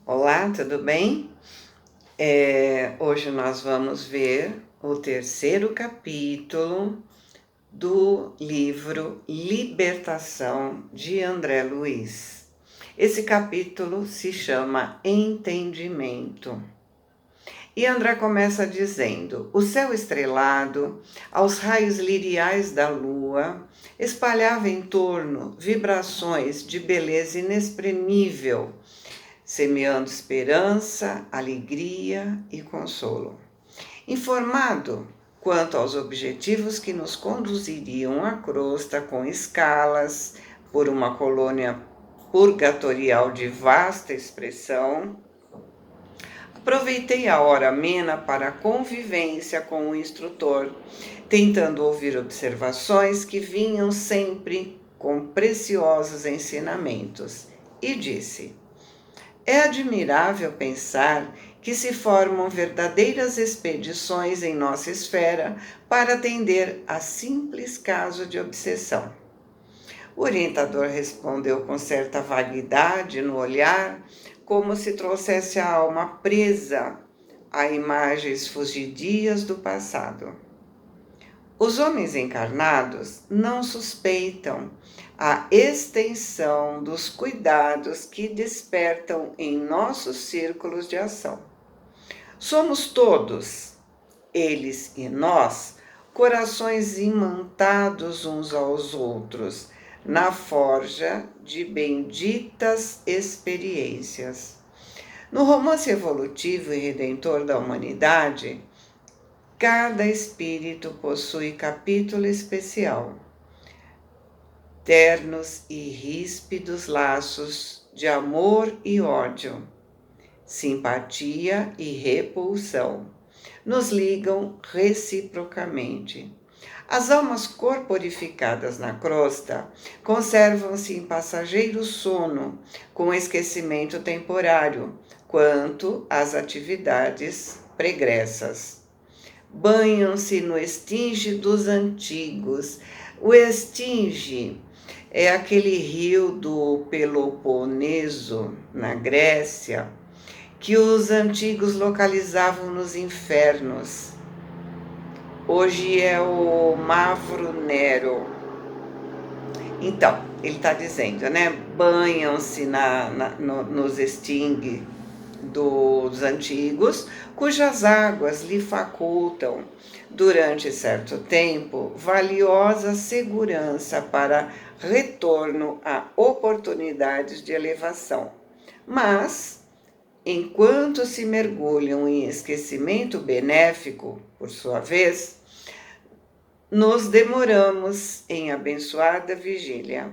Olá, tudo bem? Hoje nós vamos ver o terceiro capítulo do livro Libertação de André Luiz. Esse capítulo se chama Entendimento. E André começa dizendo: o céu estrelado, aos raios liriais da lua, espalhava em torno vibrações de beleza inexprimível, semeando esperança, alegria e consolo. Informado quanto aos objetivos que nos conduziriam à crosta com escalas por uma colônia purgatorial de vasta expressão, aproveitei a hora amena para a convivência com o instrutor, tentando ouvir observações que vinham sempre com preciosos ensinamentos, e disse: é admirável pensar que se formam verdadeiras expedições em nossa esfera para atender a simples caso de obsessão. O orientador respondeu com certa vaguidade no olhar, como se trouxesse a alma presa a imagens fugidias do passado. Os homens encarnados não suspeitam a extensão dos cuidados que despertam em nossos círculos de ação. Somos todos, eles e nós, corações imantados uns aos outros, na forja de benditas experiências. No romance evolutivo e redentor da humanidade, cada espírito possui capítulo especial, ternos e ríspidos laços de amor e ódio, simpatia e repulsão, nos ligam reciprocamente. As almas corporificadas na crosta conservam-se em passageiro sono, com esquecimento temporário, quanto às atividades pregressas. Banham-se no Estinge dos antigos. O Estinge é aquele rio do Peloponeso, na Grécia, que os antigos localizavam nos infernos. Hoje é o Mavro Nero. Então, ele está dizendo, né? Banham-se nos Estingue dos antigos, cujas águas lhe facultam, durante certo tempo, valiosa segurança para retorno a oportunidades de elevação. Mas, enquanto se mergulham em esquecimento benéfico, por sua vez, nos demoramos em abençoada vigília.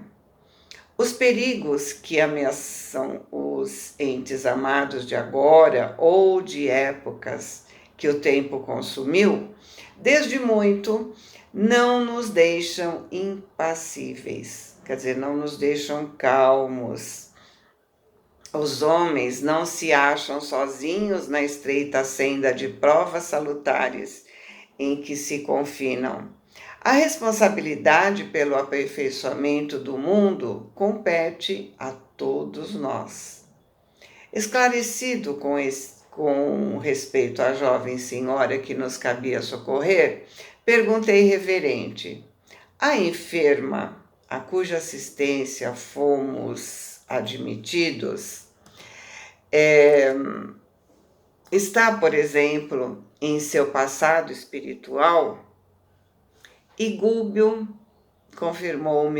Os perigos que ameaçam os entes amados de agora ou de épocas que o tempo consumiu, desde muito, não nos deixam impassíveis, quer dizer, não nos deixam calmos. Os homens não se acham sozinhos na estreita senda de provas salutares em que se confinam. A responsabilidade pelo aperfeiçoamento do mundo compete a todos nós. Esclarecido com respeito à jovem senhora que nos cabia socorrer, perguntei reverente: a enferma, a cuja assistência fomos admitidos, está, por exemplo, em seu passado espiritual? E Gúbio confirmou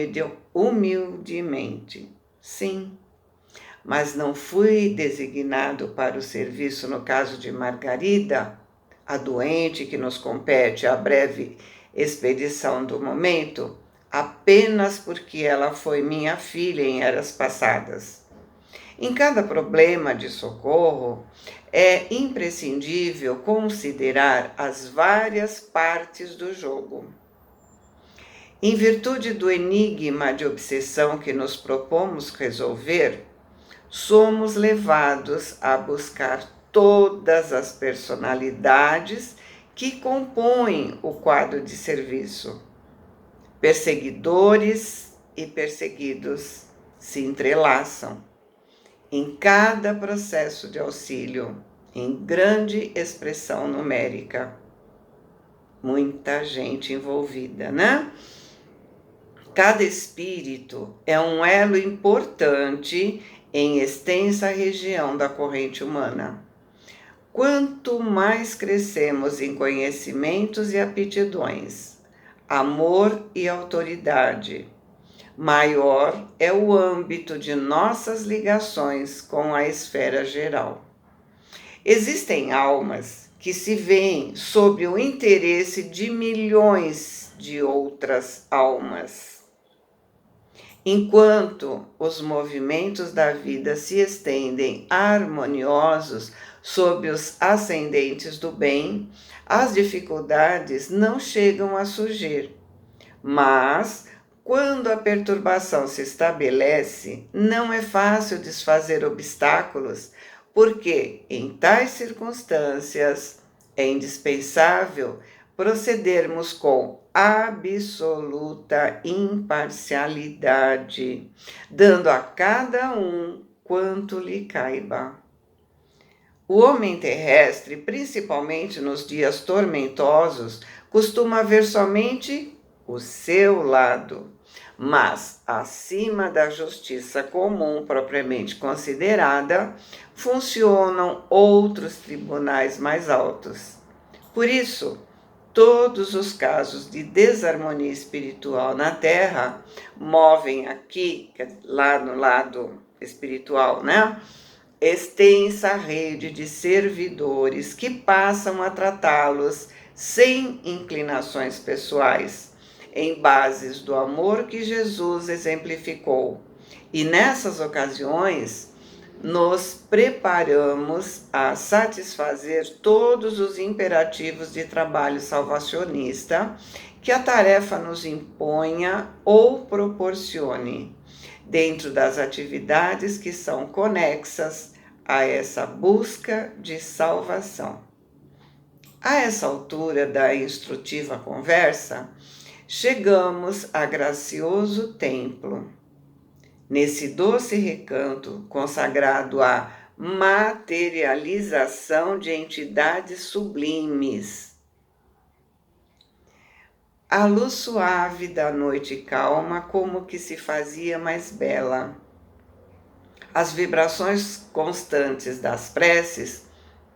humildemente: sim, mas não fui designado para o serviço no caso de Margarida, a doente que nos compete a breve expedição do momento, apenas porque ela foi minha filha em eras passadas. Em cada problema de socorro, é imprescindível considerar as várias partes do jogo. Em virtude do enigma de obsessão que nos propomos resolver, somos levados a buscar todas as personalidades que compõem o quadro de serviço. Perseguidores e perseguidos se entrelaçam. em cada processo de auxílio, em grande expressão numérica. Muita gente envolvida, né? Cada espírito é um elo importante em extensa região da corrente humana. Quanto mais crescemos em conhecimentos e aptidões, amor e autoridade, maior é o âmbito de nossas ligações com a esfera geral. Existem almas que se veem sob o interesse de milhões de outras almas. Enquanto os movimentos da vida se estendem harmoniosos sob os ascendentes do bem, as dificuldades não chegam a surgir. Mas, quando a perturbação se estabelece, não é fácil desfazer obstáculos, porque, em tais circunstâncias, é indispensável procedermos com absoluta imparcialidade, dando a cada um quanto lhe caiba. O homem terrestre, principalmente nos dias tormentosos, costuma ver somente o seu lado, mas acima da justiça comum propriamente considerada, funcionam outros tribunais mais altos. Por isso, todos os casos de desarmonia espiritual na Terra movem aqui, lá no lado espiritual, né? Extensa rede de servidores que passam a tratá-los sem inclinações pessoais, em bases do amor que Jesus exemplificou. E nessas ocasiões, nos preparamos a satisfazer todos os imperativos de trabalho salvacionista que a tarefa nos imponha ou proporcione, dentro das atividades que são conexas a essa busca de salvação. A essa altura da instrutiva conversa, chegamos a gracioso templo. Nesse doce recanto consagrado à materialização de entidades sublimes, a luz suave da noite calma como que se fazia mais bela. As vibrações constantes das preces,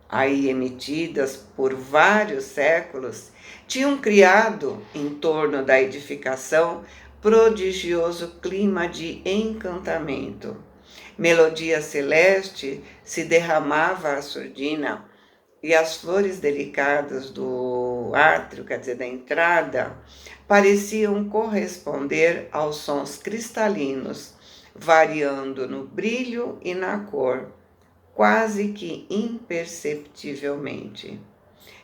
aí emitidas por vários séculos, tinham criado, em torno da edificação, prodigioso clima de encantamento. Melodia celeste se derramava à surdina, e as flores delicadas do átrio, quer dizer, da entrada, pareciam corresponder aos sons cristalinos, variando no brilho e na cor, quase que imperceptivelmente.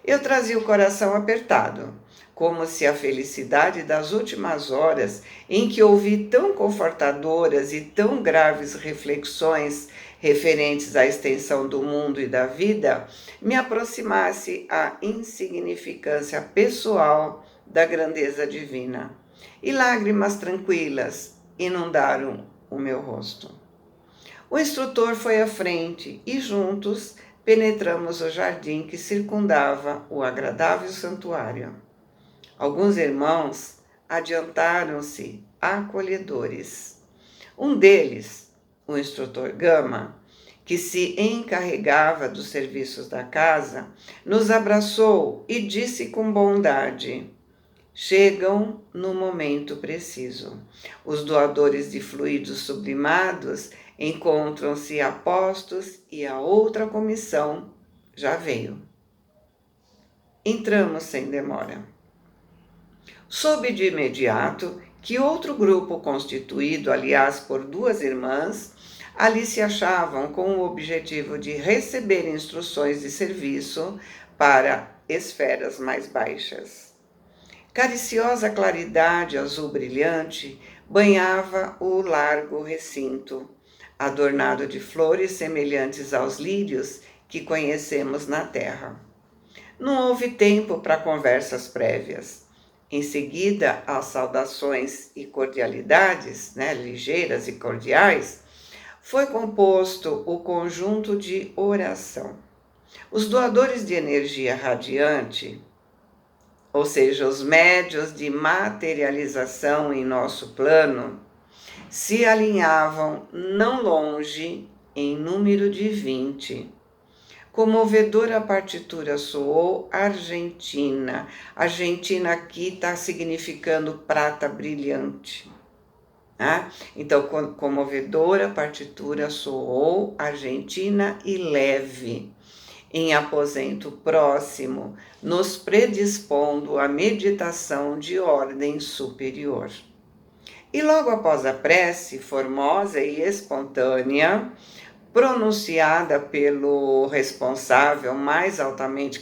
Eu trazia o coração apertado, como se a felicidade das últimas horas, em que ouvi tão confortadoras e tão graves reflexões referentes à extensão do mundo e da vida, me aproximasse à insignificância pessoal da grandeza divina. E lágrimas tranquilas inundaram o meu rosto. O instrutor foi à frente e juntos penetramos o jardim que circundava o agradável santuário. Alguns irmãos adiantaram-se acolhedores. Um deles, o instrutor Gama, que se encarregava dos serviços da casa, nos abraçou e disse com bondade: chegam no momento preciso. Os doadores de fluidos sublimados encontram-se a postos e a outra comissão já veio. Entramos sem demora. Soube de imediato que outro grupo, constituído, aliás, por duas irmãs, ali se achavam com o objetivo de receber instruções de serviço para esferas mais baixas. Cariciosa claridade azul brilhante banhava o largo recinto, adornado de flores semelhantes aos lírios que conhecemos na terra. Não houve tempo para conversas prévias. Em seguida, às saudações e cordialidades, ligeiras e cordiais, foi composto o conjunto de oração. Os doadores de energia radiante, ou seja, os médios de materialização em nosso plano, se alinhavam não longe, em número de 20. Comovedora partitura soou Argentina. Argentina aqui está significando prata brilhante. Né? Então, comovedora partitura soou Argentina e leve, em aposento próximo, nos predispondo à meditação de ordem superior. E logo após a prece, formosa e espontânea, pronunciada pelo responsável mais altamente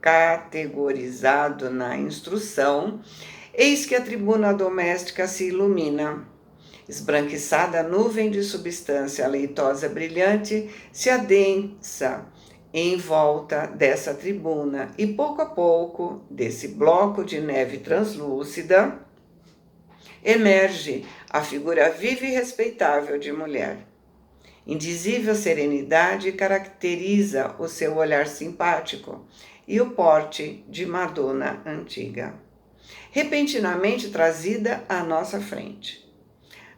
categorizado na instrução, eis que a tribuna doméstica se ilumina. Esbranquiçada nuvem de substância leitosa brilhante se adensa em volta dessa tribuna e pouco a pouco, desse bloco de neve translúcida, emerge a figura viva e respeitável de mulher. Indizível serenidade caracteriza o seu olhar simpático e o porte de Madonna antiga, repentinamente trazida à nossa frente.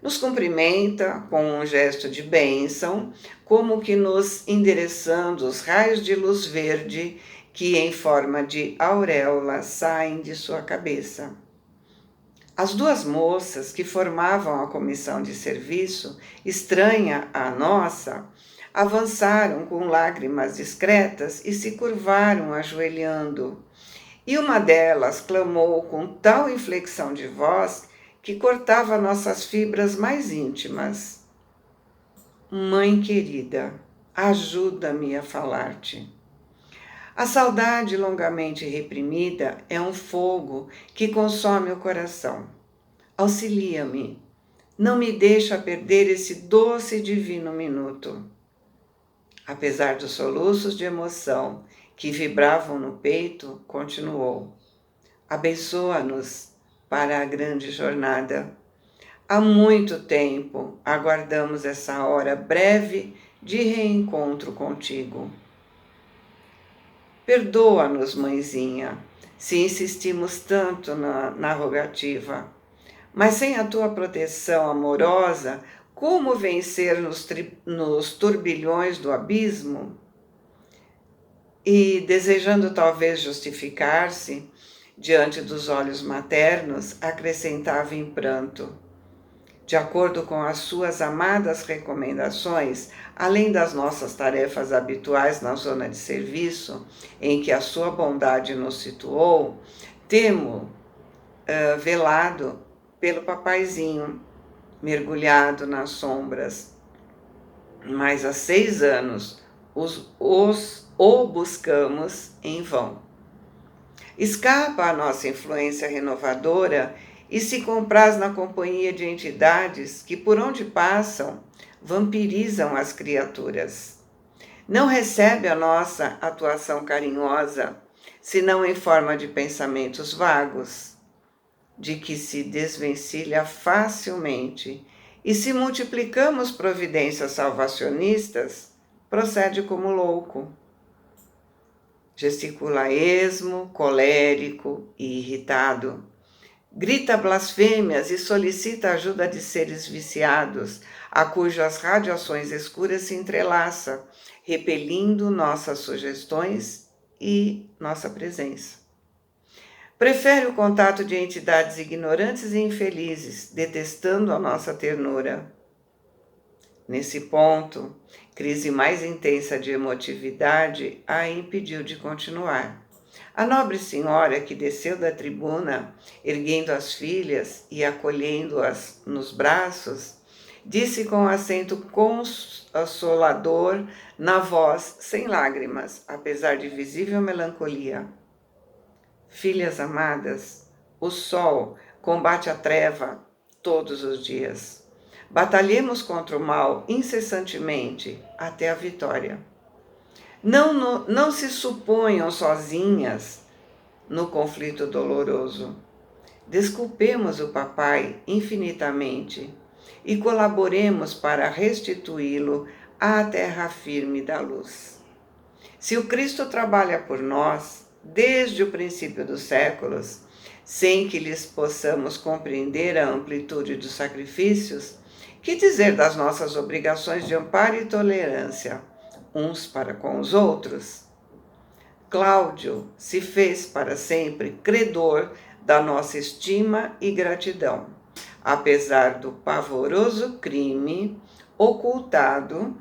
Nos cumprimenta com um gesto de bênção, como que nos endereçando os raios de luz verde que, em forma de auréola, saem de sua cabeça. As duas moças que formavam a comissão de serviço, estranha à nossa, avançaram com lágrimas discretas e se curvaram ajoelhando. E uma delas clamou com tal inflexão de voz que cortava nossas fibras mais íntimas: Mãe querida, ajuda-me a falar-te. A saudade longamente reprimida é um fogo que consome o coração. Auxilia-me, não me deixa perder esse doce e divino minuto. Apesar dos soluços de emoção que vibravam no peito, continuou: abençoa-nos para a grande jornada. Há muito tempo aguardamos essa hora breve de reencontro contigo. Perdoa-nos, mãezinha, se insistimos tanto na rogativa, mas sem a tua proteção amorosa, como vencer nos turbilhões do abismo? E, desejando talvez justificar-se diante dos olhos maternos, acrescentava em pranto: de acordo com as suas amadas recomendações, além das nossas tarefas habituais na zona de serviço, em que a sua bondade nos situou, temo velado pelo papaizinho, mergulhado nas sombras. Mas há 6 anos o buscamos em vão. Escapa à nossa influência renovadora e se compraz na companhia de entidades que, por onde passam, vampirizam as criaturas. Não recebe a nossa atuação carinhosa, senão em forma de pensamentos vagos, de que se desvencilha facilmente, e se multiplicamos providências salvacionistas, procede como louco. Gesticula esmo, colérico e irritado. Grita blasfêmias e solicita a ajuda de seres viciados, a cujas radiações escuras se entrelaça, repelindo nossas sugestões e nossa presença. Prefere o contato de entidades ignorantes e infelizes, detestando a nossa ternura. Nesse ponto, crise mais intensa de emotividade a impediu de continuar. A nobre senhora, que desceu da tribuna, erguendo as filhas e acolhendo-as nos braços, disse com acento consolador, na voz sem lágrimas, apesar de visível melancolia: filhas amadas, o sol combate a treva todos os dias. Batalhemos contra o mal incessantemente até a vitória. Não se suponham sozinhas no conflito doloroso. Desculpemos o papai infinitamente. e colaboremos para restituí-lo à terra firme da luz. Se o Cristo trabalha por nós, desde o princípio dos séculos, sem que lhes possamos compreender a amplitude dos sacrifícios, que dizer das nossas obrigações de amparo e tolerância, uns para com os outros? Cláudio se fez para sempre credor da nossa estima e gratidão, apesar do pavoroso crime ocultado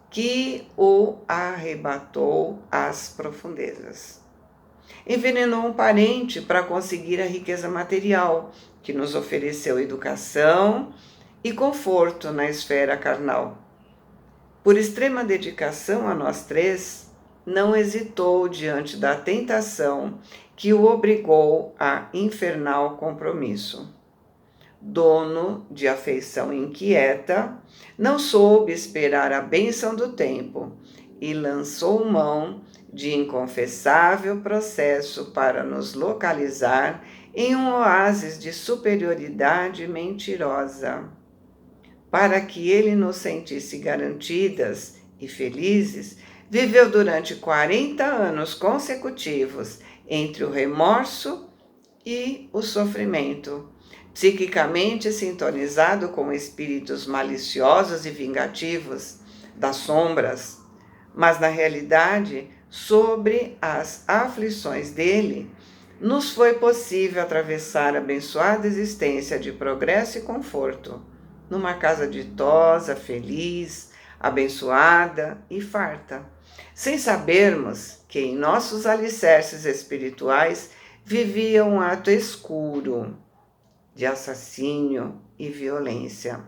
que o arrebatou às profundezas. Envenenou um parente para conseguir a riqueza material, que nos ofereceu educação e conforto na esfera carnal. Por extrema dedicação a nós três, não hesitou diante da tentação que o obrigou a infernal compromisso. Dono de afeição inquieta, não soube esperar a bênção do tempo e lançou mão de inconfessável processo para nos localizar em um oásis de superioridade mentirosa. Para que ele nos sentisse garantidas e felizes, viveu durante 40 anos consecutivos entre o remorso e o sofrimento, psiquicamente sintonizado com espíritos maliciosos e vingativos das sombras, mas na realidade, sobre as aflições dele, nos foi possível atravessar a abençoada existência de progresso e conforto, numa casa ditosa, feliz, abençoada e farta, sem sabermos que em nossos alicerces espirituais vivia um ato escuro de assassínio e violência.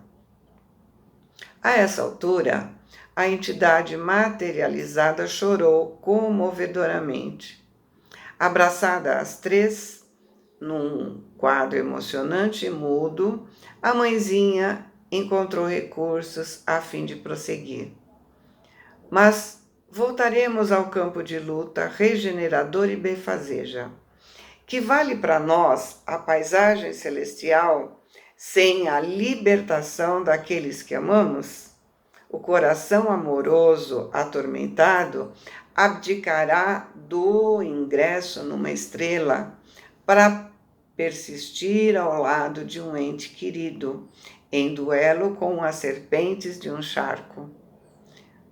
A essa altura, a entidade materializada chorou comovedoramente. Abraçada às três, num quadro emocionante e mudo, a mãezinha encontrou recursos a fim de prosseguir. Mas voltaremos ao campo de luta regenerador e benfazeja. Que vale para nós a paisagem celestial sem a libertação daqueles que amamos? O coração amoroso atormentado abdicará do ingresso numa estrela para persistir ao lado de um ente querido, em duelo com as serpentes de um charco.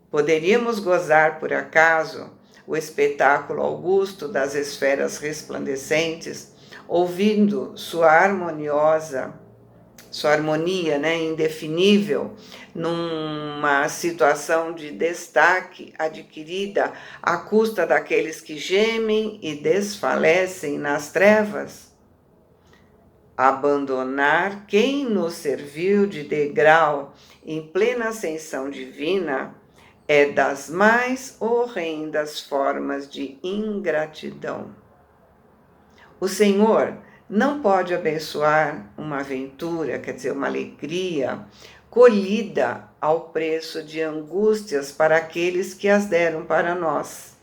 Poderíamos gozar, por acaso, o espetáculo augusto das esferas resplandecentes, ouvindo sua harmonia, indefinível, numa situação de destaque adquirida à custa daqueles que gemem e desfalecem nas trevas? Abandonar quem nos serviu de degrau em plena ascensão divina é das mais horrendas formas de ingratidão. O Senhor não pode abençoar uma aventura, uma alegria, colhida ao preço de angústias para aqueles que as deram para nós.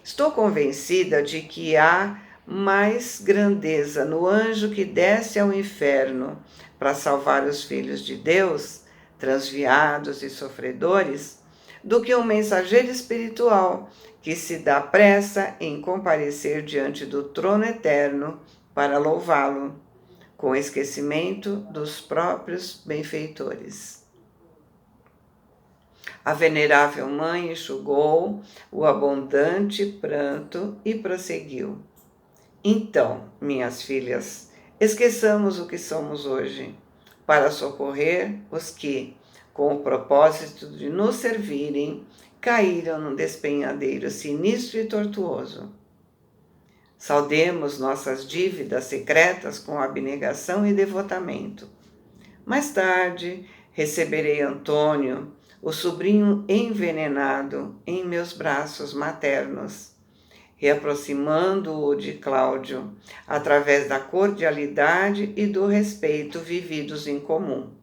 Estou convencida de que há mais grandeza no anjo que desce ao inferno para salvar os filhos de Deus, transviados e sofredores, do que um mensageiro espiritual que se dá pressa em comparecer diante do trono eterno para louvá-lo, com esquecimento dos próprios benfeitores. A venerável mãe enxugou o abundante pranto e prosseguiu. Então, minhas filhas, esqueçamos o que somos hoje, para socorrer os que, com o propósito de nos servirem, caíram num despenhadeiro sinistro e tortuoso. Saudemos nossas dívidas secretas com abnegação e devotamento. Mais tarde, receberei Antônio, o sobrinho envenenado, em meus braços maternos, reaproximando-o de Cláudio, através da cordialidade e do respeito vividos em comum.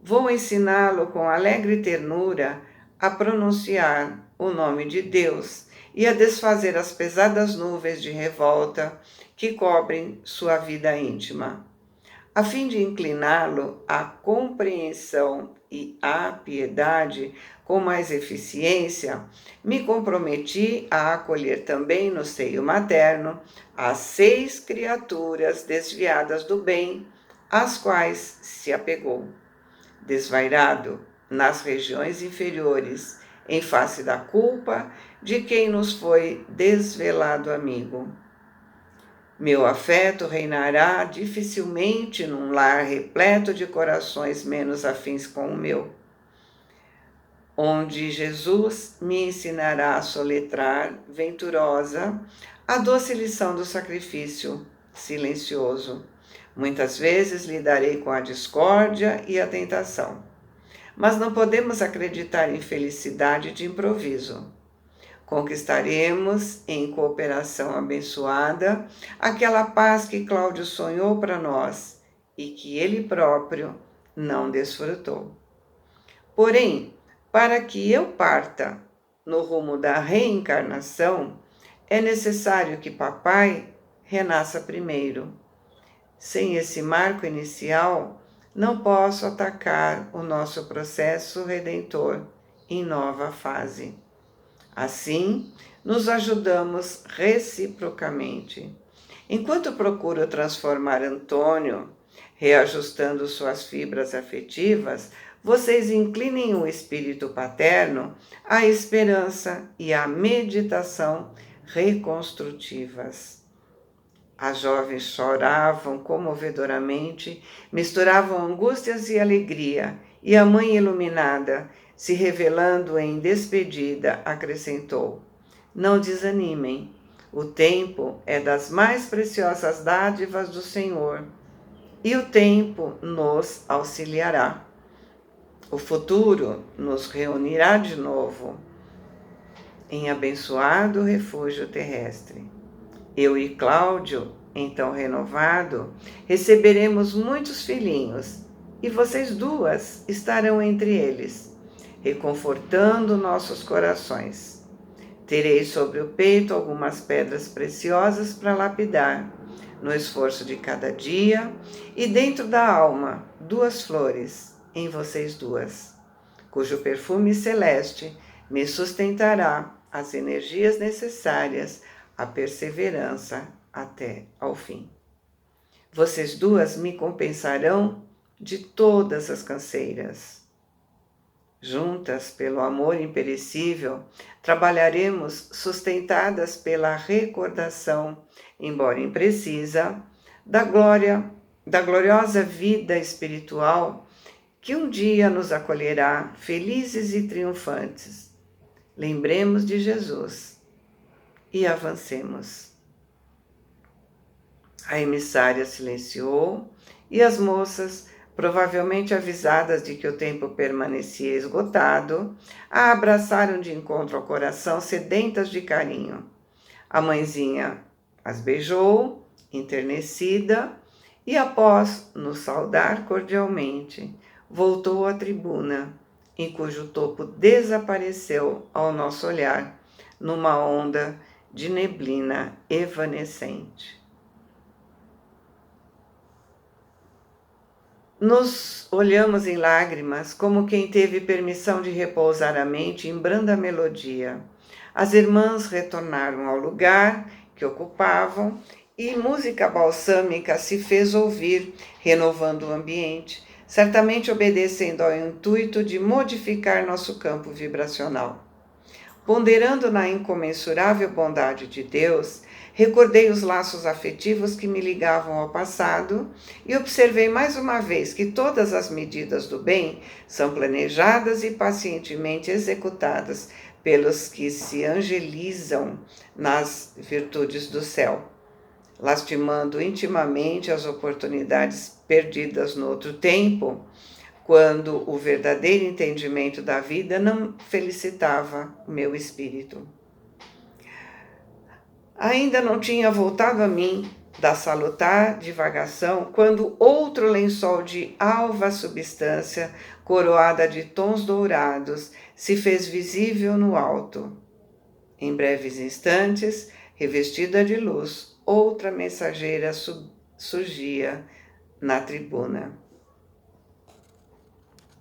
Vou ensiná-lo com alegre ternura a pronunciar o nome de Deus e a desfazer as pesadas nuvens de revolta que cobrem sua vida íntima. a fim de incliná-lo à compreensão e à piedade com mais eficiência, me comprometi a acolher também no seio materno as 6 criaturas desviadas do bem, às quais se apegou, desvairado nas regiões inferiores, em face da culpa de quem nos foi desvelado amigo. Meu afeto reinará dificilmente num lar repleto de corações menos afins com o meu, onde Jesus me ensinará a soletrar, venturosa, a doce lição do sacrifício silencioso. Muitas vezes lidarei com a discórdia e a tentação, mas não podemos acreditar em felicidade de improviso. Conquistaremos, em cooperação abençoada, aquela paz que Cláudio sonhou para nós e que ele próprio não desfrutou. Porém, para que eu parta no rumo da reencarnação, é necessário que papai renasça primeiro. Sem esse marco inicial, não posso atacar o nosso processo redentor em nova fase. Assim, nos ajudamos reciprocamente. Enquanto procuro transformar Antônio, reajustando suas fibras afetivas, vocês inclinem o espírito paterno à esperança e à meditação reconstrutivas. As jovens choravam comovedoramente, misturavam angústias e alegria, e a mãe iluminada, se revelando em despedida, acrescentou: não desanimem, o tempo é das mais preciosas dádivas do Senhor, e o tempo nos auxiliará. O futuro nos reunirá de novo em abençoado refúgio terrestre. Eu e Cláudio, então renovado, receberemos muitos filhinhos, e vocês duas estarão entre eles, reconfortando nossos corações. Terei sobre o peito algumas pedras preciosas para lapidar, no esforço de cada dia, e dentro da alma, 2 flores, em vocês duas, cujo perfume celeste me sustentará as energias necessárias à perseverança até ao fim. Vocês duas me compensarão de todas as canseiras. Juntas, pelo amor imperecível, trabalharemos sustentadas pela recordação, embora imprecisa, da gloriosa vida espiritual que um dia nos acolherá felizes e triunfantes. Lembremos de Jesus e avancemos. A emissária silenciou e as moças, provavelmente avisadas de que o tempo permanecia esgotado, a abraçaram de encontro ao coração, sedentas de carinho. A mãezinha as beijou, enternecida, e após nos saudar cordialmente, voltou à tribuna, em cujo topo desapareceu ao nosso olhar, numa onda de neblina evanescente. Nos olhamos em lágrimas, como quem teve permissão de repousar a mente em branda melodia. As irmãs retornaram ao lugar que ocupavam e música balsâmica se fez ouvir, renovando o ambiente, certamente obedecendo ao intuito de modificar nosso campo vibracional. Ponderando na incomensurável bondade de Deus, recordei os laços afetivos que me ligavam ao passado e observei mais uma vez que todas as medidas do bem são planejadas e pacientemente executadas pelos que se angelizam nas virtudes do céu, lastimando intimamente as oportunidades perdidas no outro tempo, quando o verdadeiro entendimento da vida não felicitava o meu espírito. Ainda não tinha voltado a mim da salutar divagação, quando outro lençol de alva substância, coroada de tons dourados, se fez visível no alto. Em breves instantes, revestida de luz, outra mensageira surgia na tribuna.